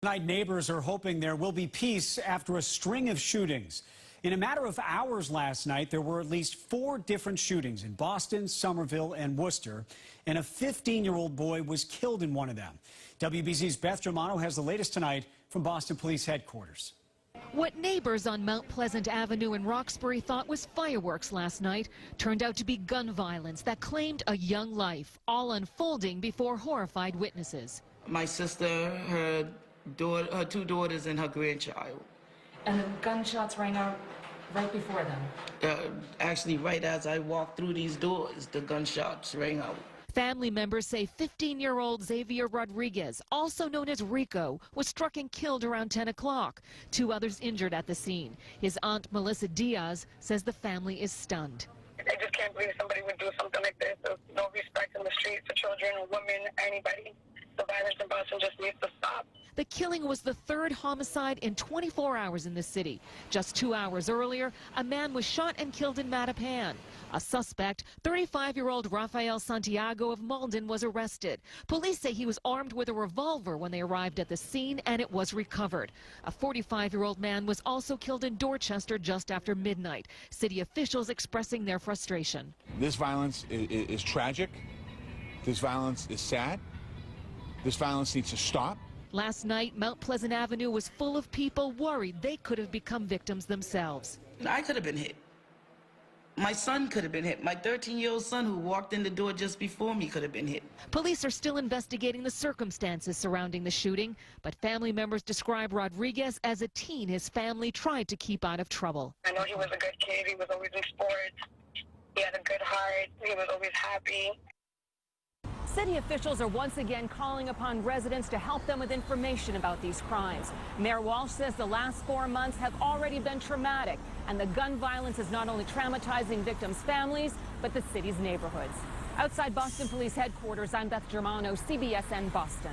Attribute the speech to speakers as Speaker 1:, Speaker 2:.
Speaker 1: Tonight, neighbors are hoping there will be peace after a string of shootings. In a matter of hours last night, there were at least 4 different shootings in Boston, Somerville, and Worcester, and a 15-year-old boy was killed in one of them. WBZ's Beth Germano has the latest tonight from Boston Police Headquarters.
Speaker 2: What neighbors on Mount Pleasant Avenue in Roxbury thought was fireworks last night turned out to be gun violence that claimed a young life, all unfolding before horrified witnesses.
Speaker 3: My sister, her 2 daughters, and her grandchild.
Speaker 4: And the gunshots rang out right before them?
Speaker 3: Actually, right as I walked through these doors, the gunshots rang out.
Speaker 2: Family members say 15-year-old Xavier Rodriguez, also known as Rico, was struck and killed around 10 o'clock. 2 others injured at the scene. His aunt, Melissa Diaz, says the family is stunned.
Speaker 5: I just can't believe somebody would do something like this. There's no respect in the streets for children, women, anybody. The violence in Boston just needs to stop.
Speaker 2: The killing was the 3rd homicide in 24 hours in the city. Just 2 hours earlier, a man was shot and killed in Mattapan. A suspect, 35-year-old Rafael Santiago of Malden, was arrested. Police say he was armed with a revolver when they arrived at the scene, and it was recovered. A 45-year-old man was also killed in Dorchester just after midnight. City officials expressing their frustration.
Speaker 6: This violence is tragic. This violence is sad. This violence needs to stop.
Speaker 2: Last night, Mount Pleasant Avenue was full of people worried they could have become victims themselves.
Speaker 3: I could have been hit. My son could have been hit. My 13-year-old son, who walked in the door just before me, could have been hit.
Speaker 2: Police are still investigating the circumstances surrounding the shooting, but family members describe Rodriguez as a teen his family tried to keep out of trouble.
Speaker 5: I know he was a good kid. He was always in sports. He had a good heart. He was always happy.
Speaker 7: City officials are once again calling upon residents to help them with information about these crimes. Mayor Walsh says the last 4 months have already been traumatic, and the gun violence is not only traumatizing victims' families, but the city's neighborhoods. Outside Boston Police Headquarters, I'm Beth Germano, CBSN Boston.